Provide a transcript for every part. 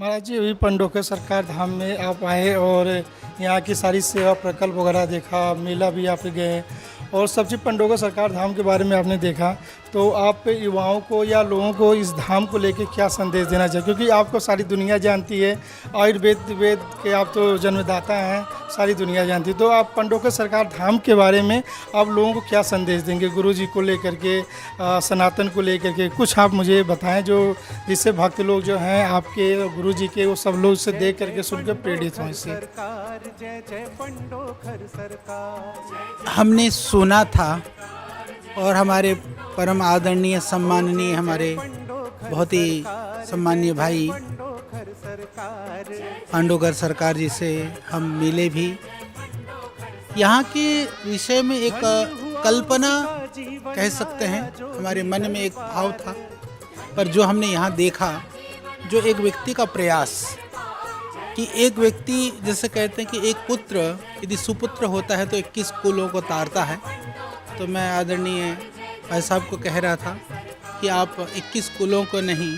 महाराज जी अभी पंडोके सरकार धाम में आप आए और यहाँ की सारी सेवा प्रकल्प वगैरह देखा, मेला भी आप गए और सबसे पंडोका सरकार धाम के बारे में आपने देखा, तो आप युवाओं को या लोगों को इस धाम को लेके क्या संदेश देना चाहिए? क्योंकि आपको सारी दुनिया जानती है, आयुर्वेद वेद के आप तो जन्मदाता हैं, सारी दुनिया जानती है, तो आप पंडोका सरकार धाम के बारे में आप लोगों को क्या संदेश देंगे? गुरु जी को लेकर के, सनातन को लेकर के कुछ आप मुझे बताएं, जो जिससे भक्त लोग जो हैं आपके गुरु जी के, वो सब लोग इसे देख करके सुन के प्रेरित हों इससे। हमने सुना था और हमारे परम आदरणीय सम्माननीय हमारे बहुत ही सम्माननीय भाई पांडोकर सरकार जी से हम मिले भी। यहाँ के विषय में एक कल्पना कह सकते हैं, हमारे मन में एक भाव था, पर जो हमने यहाँ देखा, जो एक व्यक्ति का प्रयास कि एक व्यक्ति, जैसे कहते हैं कि एक पुत्र यदि सुपुत्र होता है तो 21 कुलों को तारता है। तो मैं आदरणीय भाई साहब को कह रहा था कि आप 21 कुलों को नहीं,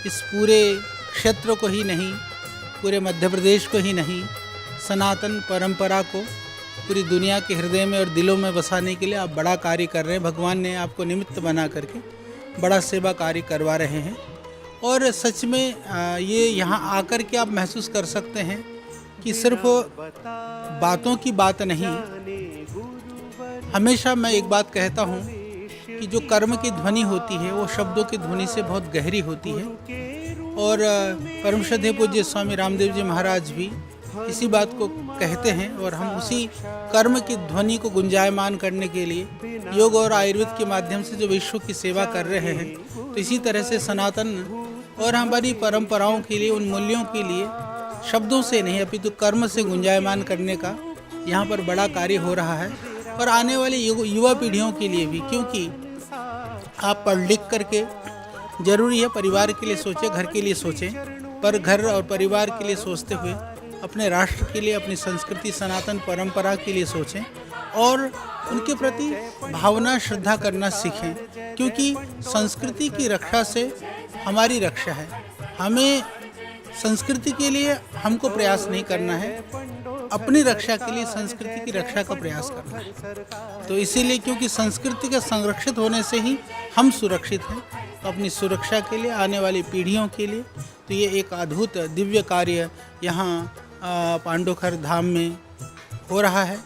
इस पूरे क्षेत्र को ही नहीं, पूरे मध्य प्रदेश को ही नहीं, सनातन परंपरा को पूरी दुनिया के हृदय में और दिलों में बसाने के लिए आप बड़ा कार्य कर रहे हैं। भगवान ने आपको निमित्त बना करके बड़ा सेवा कार्य करवा रहे हैं। और सच में ये यहाँ आकर के आप महसूस कर सकते हैं कि सिर्फ बातों की बात नहीं। हमेशा मैं एक बात कहता हूँ कि जो कर्म की ध्वनि होती है वो शब्दों की ध्वनि से बहुत गहरी होती है। और परम श्रद्धेय पूज्य स्वामी रामदेव जी महाराज भी इसी बात को कहते हैं, और हम उसी कर्म की ध्वनि को गुंजायमान करने के लिए योग और आयुर्वेद के माध्यम से जो विश्व की सेवा कर रहे हैं, तो इसी तरह से सनातन और हमारी परंपराओं के लिए, उन मूल्यों के लिए शब्दों से नहीं अपितु कर्म से गुंजायमान करने का यहाँ पर बड़ा कार्य हो रहा है। और आने वाली युवा पीढ़ियों के लिए भी, क्योंकि आप पढ़ लिख करके जरूरी है परिवार के लिए सोचें, घर के लिए सोचें, पर घर और परिवार के लिए सोचते हुए अपने राष्ट्र के लिए, अपनी संस्कृति सनातन परंपरा के लिए सोचें और उनके प्रति भावना श्रद्धा करना सीखें। क्योंकि संस्कृति की रक्षा से हमारी रक्षा है। हमें संस्कृति के लिए हमको प्रयास नहीं करना है, अपनी रक्षा के लिए संस्कृति की रक्षा का प्रयास करना है। तो इसीलिए, क्योंकि संस्कृति के संरक्षित होने से ही हम सुरक्षित हैं, तो अपनी सुरक्षा के लिए, आने वाली पीढ़ियों के लिए, तो ये एक अद्भुत दिव्य कार्य यहाँ पांडोखर धाम में हो रहा है।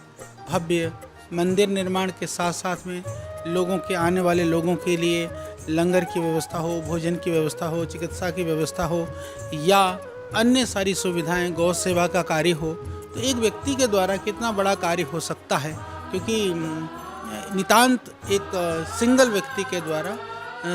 भव्य मंदिर निर्माण के साथ साथ में लोगों के, आने वाले लोगों के लिए लंगर की व्यवस्था हो, भोजन की व्यवस्था हो, चिकित्सा की व्यवस्था हो, या अन्य सारी सुविधाएं, गौ सेवा का कार्य हो, तो एक व्यक्ति के द्वारा कितना बड़ा कार्य हो सकता है। क्योंकि नितांत एक सिंगल व्यक्ति के द्वारा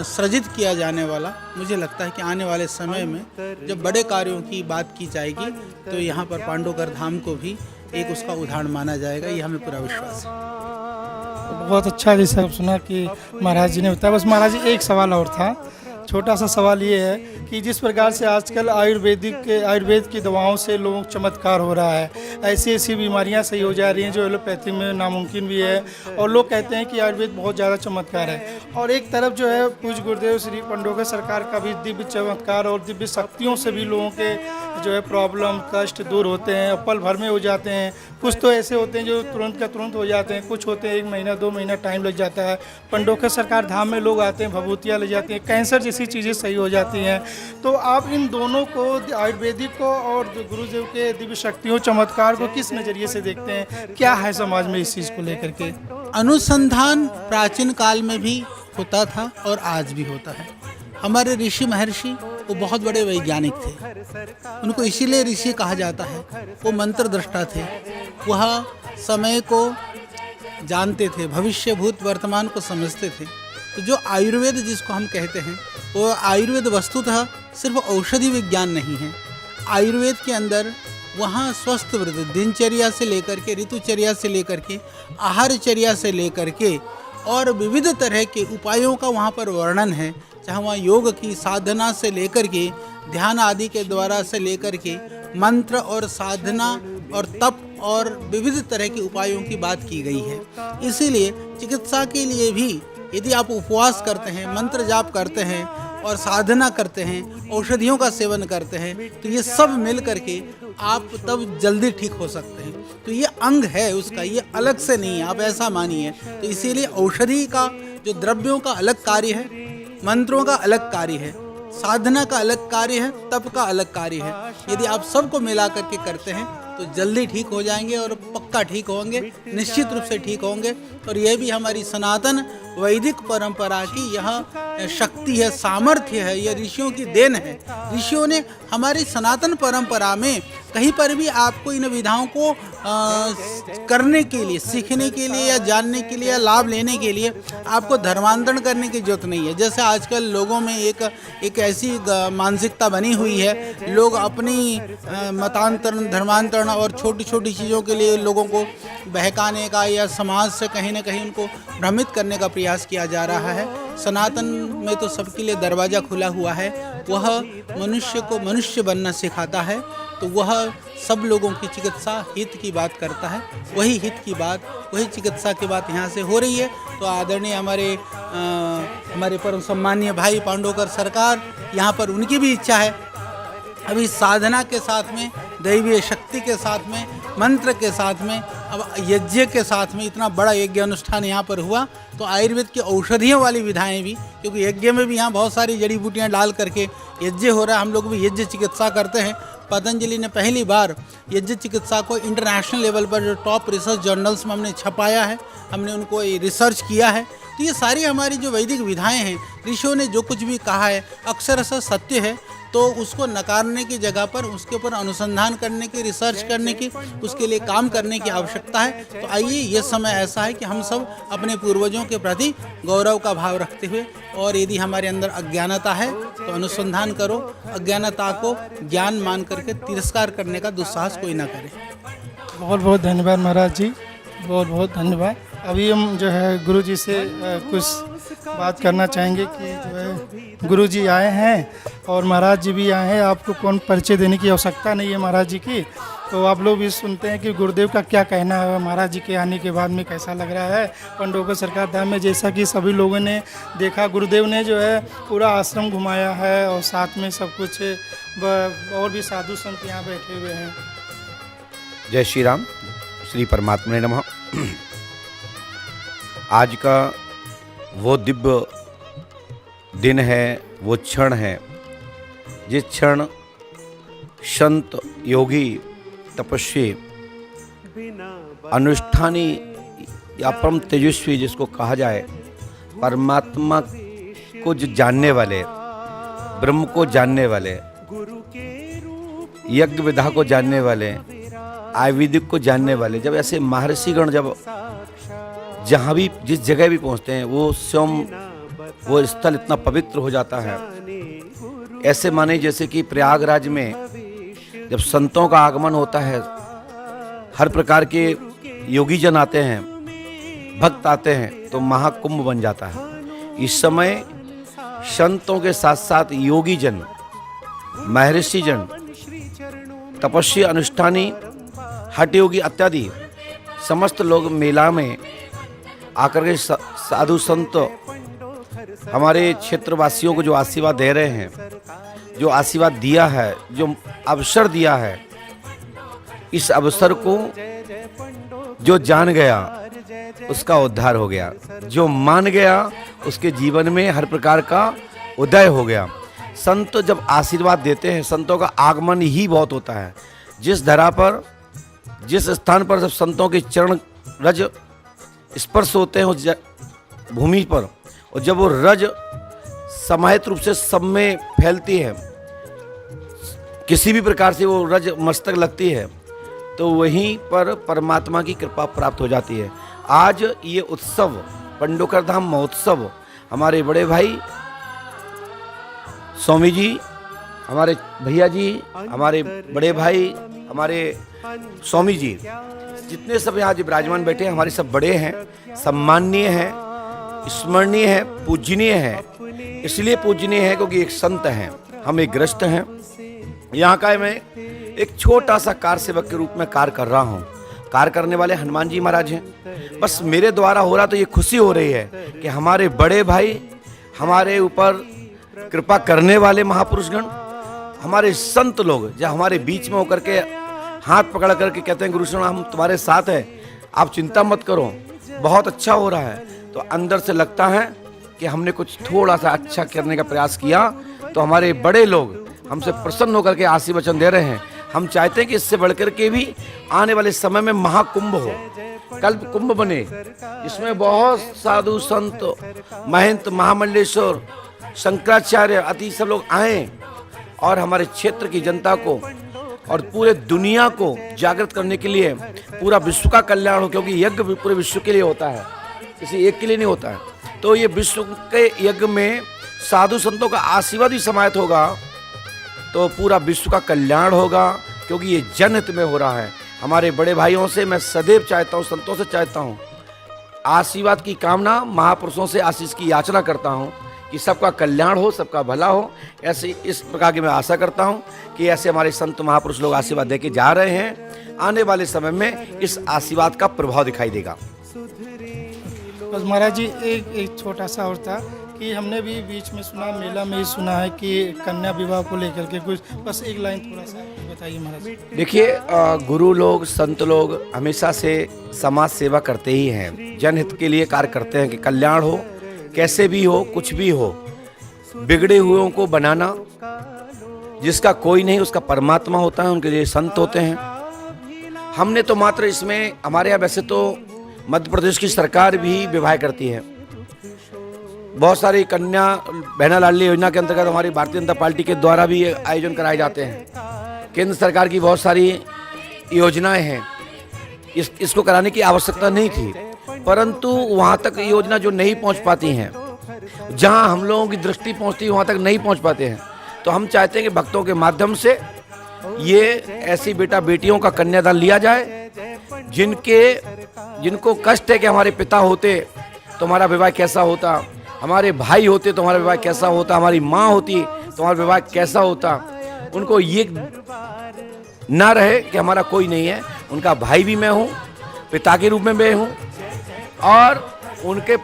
सृजित किया जाने वाला, मुझे लगता है कि आने वाले समय में जब बड़े कार्यों की बात की जाएगी तो यहाँ पर पांडोकर धाम को भी एक उसका उदाहरण माना जाएगा। ये हमें पूरा विश्वास है। बहुत अच्छा जैसे आप सुना कि महाराज जी ने बताया। बस महाराज जी एक सवाल और था, छोटा सा सवाल ये है कि जिस प्रकार से आजकल आयुर्वेद की दवाओं से लोगों को चमत्कार हो रहा है, ऐसी ऐसी बीमारियां सही हो जा रही हैं जो एलोपैथी में नामुमकिन भी है, और लोग कहते हैं कि आयुर्वेद बहुत ज़्यादा चमत्कार है। और एक तरफ जो है पूज्य गुरुदेव श्री पंडोकर सरकार का भी दिव्य चमत्कार और दिव्य शक्तियों से भी लोगों के जो है प्रॉब्लम कष्ट दूर होते हैं, पल भर में हो जाते हैं। कुछ तो ऐसे होते हैं जो तुरंत का तुरंत हो जाते हैं, कुछ होते हैं 1 महीना 2 महीना टाइम लग जाता है। पंडोकर सरकार धाम में लोग आते हैं, भभूतियाँ ले जाती हैं, कैंसर जैसी चीज़ें सही हो जाती हैं। तो आप इन दोनों को, आयुर्वेदिक को और गुरुदेव के दिव्य शक्तियों चमत्कार को किस नज़रिए से देखते हैं? क्या है समाज में इस चीज़ को लेकर के? अनुसंधान प्राचीन काल में भी होता था और आज भी होता है। हमारे ऋषि महर्षि वो बहुत बड़े वैज्ञानिक थे, उनको इसीलिए ऋषि कहा जाता है। वो मंत्र दृष्टा थे, वह समय को जानते थे, भविष्य भूत वर्तमान को समझते थे। तो जो आयुर्वेद जिसको हम कहते हैं, वो आयुर्वेद वस्तुतः सिर्फ औषधि विज्ञान नहीं है। आयुर्वेद के अंदर वहाँ स्वस्थ वृद्धि, दिनचर्या से लेकर के, ऋतुचर्या से लेकर के, आहारचर्या से लेकर के, और विविध तरह के उपायों का वहाँ पर वर्णन है। चाहे वहाँ योग की साधना से लेकर के, ध्यान आदि के द्वारा से लेकर के, मंत्र और साधना और तप और विविध तरह के उपायों की बात की गई है। इसीलिए चिकित्सा के लिए भी यदि आप उपवास करते हैं, मंत्र जाप करते हैं और साधना करते हैं, औषधियों का सेवन करते हैं, तो ये सब मिल करके आप तब जल्दी ठीक हो सकते हैं। तो ये अंग है उसका, ये अलग से नहीं है, आप ऐसा मानिए। तो इसीलिए औषधि का जो द्रव्यों का अलग कार्य है, मंत्रों का अलग कार्य है, साधना का अलग कार्य है, तप का अलग कार्य है। यदि आप सबको मिला करके करते हैं तो जल्दी ठीक हो जाएंगे और पक्का ठीक होंगे, निश्चित रूप से ठीक होंगे। और यह भी हमारी सनातन वैदिक परंपरा की यह शक्ति है, सामर्थ्य है, यह ऋषियों की देन है। ऋषियों ने हमारी सनातन परंपरा में कहीं पर भी आपको इन विधाओं को करने के लिए, सीखने के लिए या जानने के लिए या लाभ लेने के लिए आपको धर्मांतरण करने की जरूरत नहीं है। जैसे आजकल लोगों में एक ऐसी मानसिकता बनी हुई है, लोग अपनी मतांतरण, धर्मांतरण और छोटी छोटी चीज़ों के लिए लोगों को बहकाने का या समाज से कहीं ना कहीं उनको भ्रमित करने का प्रयास किया जा रहा है। सनातन में तो सबके लिए दरवाज़ा खुला हुआ है। वह मनुष्य को मनुष्य बनना सिखाता है, तो वह सब लोगों की चिकित्सा हित की बात करता है। वही हित की बात, वही चिकित्सा की बात यहाँ से हो रही है। तो आदरणीय हमारे परम सम्मानीय भाई पांडवकर सरकार, यहाँ पर उनकी भी इच्छा है अभी साधना के साथ में, दैवीय शक्ति के साथ में, मंत्र के साथ में, अब यज्ञ के साथ में, इतना बड़ा यज्ञ अनुष्ठान यहाँ पर हुआ। तो आयुर्वेद की औषधियों वाली विधाएं भी, क्योंकि यज्ञ में भी यहाँ बहुत सारी जड़ी बूटियाँ डाल करके यज्ञ हो रहा है। हम लोग भी यज्ञ चिकित्सा करते हैं। पतंजलि ने पहली बार यज्ञ चिकित्सा को इंटरनेशनल लेवल पर जो टॉप रिसर्च जर्नल्स में हमने छपाया है, हमने उनको रिसर्च किया है। तो ये सारी हमारी जो वैदिक विधाएं हैं, ऋषियों ने जो कुछ भी कहा है अक्षरशः सत्य है। तो उसको नकारने की जगह पर उसके ऊपर अनुसंधान करने की, रिसर्च करने की, उसके लिए काम करने की आवश्यकता है। तो आइए, ये समय ऐसा है कि हम सब अपने पूर्वजों के प्रति गौरव का भाव रखते हुए, और यदि हमारे अंदर अज्ञानता है तो अनुसंधान करो, अज्ञानता को ज्ञान मान करके तिरस्कार करने का दुस्साहस कोई ना करे। बहुत बहुत धन्यवाद महाराज जी, बहुत बहुत धन्यवाद। अभी हम जो है गुरु जी से कुछ बात करना चाहेंगे कि जो है गुरु जी आए हैं और महाराज जी भी आए हैं। आपको कौन परिचय देने की आवश्यकता नहीं है महाराज जी की। तो आप लोग भी सुनते हैं कि गुरुदेव का क्या कहना है महाराज जी के आने के बाद में, कैसा लग रहा है पांडवकर सरकार धाम में। जैसा कि सभी लोगों ने देखा, गुरुदेव ने जो है पूरा आश्रम घुमाया है और साथ में सब कुछ और भी साधु संत यहाँ बैठे हुए हैं। जय श्री राम, श्री परमात्मा ने नमः। आज का वो दिव्य दिन है, वो क्षण है जिस क्षण संत, योगी, तपस्वी, अनुष्ठानी या परम तेजस्वी जिसको कहा जाए, परमात्मा को जो जानने वाले, ब्रह्म को जानने वाले, यज्ञ विधा को जानने वाले, आयुर्वेदिक को जानने वाले, जब ऐसे महर्षिगण जब जहाँ भी जिस जगह भी पहुँचते हैं वो स्वयं वो स्थल इतना पवित्र हो जाता है। ऐसे माने जैसे कि प्रयागराज में जब संतों का आगमन होता है, हर प्रकार के योगी जन आते हैं, भक्त आते हैं, तो महाकुंभ बन जाता है। इस समय संतों के साथ साथ योगी जन, महर्षि जन, तपस्वी, अनुष्ठानी, हठ योगी इत्यादि समस्त लोग मेला में आकर के साधु संत हमारे क्षेत्रवासियों को जो आशीर्वाद दे रहे हैं, जो आशीर्वाद दिया है, जो अवसर दिया है, इस अवसर को जो जान गया उसका उद्धार हो गया, जो मान गया उसके जीवन में हर प्रकार का उदय हो गया। संत जब आशीर्वाद देते हैं, संतों का आगमन ही बहुत होता है। जिस धरा पर, जिस स्थान पर जब संतों के चरण रज स्पर्श होते हैं उस भूमि पर, और जब वो रज समाहित रूप से सब में फैलती है, किसी भी प्रकार से वो रज मस्तक लगती है, तो वहीं पर परमात्मा की कृपा प्राप्त हो जाती है। आज ये उत्सव, पांडवकर धाम महोत्सव, हमारे बड़े भाई स्वामी जी, हमारे भैया जी, हमारे बड़े भाई, हमारे स्वामी जी, जितने सब यहाँ विराजमान बैठे हैं, हमारे सब बड़े हैं, सम्माननीय हैं, स्मरणीय है, पूजनीय है। इसलिए पूजनीय है क्योंकि एक संत हैं, हम एक गृहस्थ हैं। यहाँ का मैं एक छोटा सा कार सेवक के रूप में कार्य कर रहा हूँ। कार्य करने वाले हनुमान जी महाराज हैं। बस मेरे द्वारा हो रहा तो ये खुशी हो रही है कि हमारे बड़े भाई हमारे ऊपर कृपा करने वाले महापुरुषगण, हमारे संत लोग जो हमारे बीच में होकर के हाथ पकड़ करके कहते हैं गुरुजन हम तुम्हारे साथ हैं, आप चिंता मत करो, बहुत अच्छा हो रहा है। तो अंदर से लगता है कि हमने कुछ थोड़ा सा अच्छा करने का प्रयास किया, तो हमारे बड़े लोग हमसे प्रसन्न होकर के आशीर्वचन दे रहे हैं। हम चाहते हैं कि इससे बढ़कर के भी आने वाले समय में महाकुंभ हो, कल्प कुंभ बने, इसमें बहुत साधु संत महंत महामंडलेश्वर शंकराचार्य अति सब लोग आए और हमारे क्षेत्र की जनता को और पूरे दुनिया को जागृत करने के लिए पूरा विश्व का कल्याण हो, क्योंकि यज्ञ पूरे विश्व के लिए होता है, किसी एक के लिए नहीं होता है। तो ये विश्व के यज्ञ में साधु संतों का आशीर्वाद भी समाहित होगा तो पूरा विश्व का कल्याण होगा, क्योंकि ये जनहित में हो रहा है। हमारे बड़े भाइयों से मैं सदैव चाहता हूँ, संतों से चाहता हूँ, आशीर्वाद की कामना, महापुरुषों से आशीष की याचना करता हूँ कि सबका कल्याण हो, सबका भला हो। ऐसे इस प्रकार की मैं आशा करता हूँ कि ऐसे हमारे संत महापुरुष लोग आशीर्वाद दे के जा रहे हैं, आने वाले समय में इस आशीर्वाद का प्रभाव दिखाई देगा। बस महाराज जी एक छोटा सा और था कि हमने भी बीच में सुना, मेला में ही सुना है कि कन्या विवाह को लेकर के कुछ, बस एक लाइन थोड़ा सा बताइए महाराज। देखिए, गुरु लोग संत लोग हमेशा से समाज सेवा करते ही हैं, जनहित के लिए कार्य करते हैं कि कल्याण हो, कैसे भी हो, कुछ भी हो, बिगड़े हुओं को बनाना, जिसका कोई नहीं उसका परमात्मा होता है, उनके लिए संत होते हैं। हमने तो मात्र इसमें, हमारे यहाँ वैसे तो मध्य प्रदेश की सरकार भी विवाह करती है, बहुत सारी कन्या बहना लाडली योजना के अंतर्गत हमारी भारतीय जनता पार्टी के द्वारा भी आयोजन कराए जाते हैं। केंद्र सरकार की बहुत सारी योजनाएं हैं, इसको कराने की आवश्यकता नहीं थी, परंतु वहाँ तक योजना जो नहीं पहुँच पाती हैं, जहाँ हम लोगों की दृष्टि पहुँचती है वहाँ तक नहीं पहुँच पाते हैं। तो हम चाहते हैं कि भक्तों के माध्यम से ये ऐसी बेटा बेटियों का कन्यादान लिया जाए, जिनको कष्ट है कि हमारे पिता होते तो हमारा विवाह कैसा होता, हमारे भाई होते तो हमारा विवाह कैसा होता, हमारी माँ होती तो हमारा विवाह कैसा होता। उनको ये ना रहे कि हमारा कोई नहीं है, उनका भाई भी मैं हूँ, पिता के रूप में मैं हूँ और उनके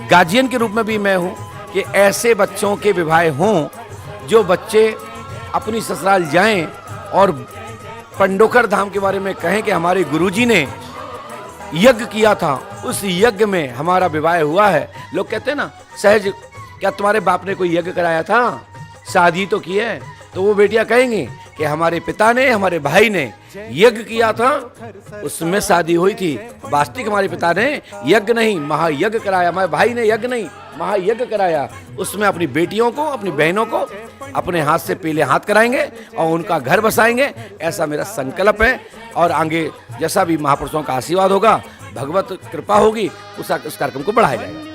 गार्जियन के रूप में भी मैं हूँ, कि ऐसे बच्चों के विवाह हों जो बच्चे अपनी ससुराल जाएं और पंडोखर धाम के बारे में कहें कि हमारे गुरुजी ने यज्ञ किया था, उस यज्ञ में हमारा विवाह हुआ है। लोग कहते हैं ना सहज, क्या तुम्हारे बाप ने कोई यज्ञ कराया था, शादी तो की है, तो वो बेटियां कहेंगी कि हमारे पिता ने, हमारे भाई ने यज्ञ किया था, उसमें शादी हुई थी। वास्तविक हमारे पिता ने यज्ञ नहीं महायज्ञ कराया, हमारे भाई ने यज्ञ नहीं महायज्ञ कराया, उसमें अपनी बेटियों को, अपनी बहनों को अपने हाथ से पीले हाथ कराएंगे और उनका घर बसाएंगे, ऐसा मेरा संकल्प है। और आगे जैसा भी महापुरुषों का आशीर्वाद होगा, भगवत कृपा होगी, उस कार्यक्रम को बढ़ाया जाएगा।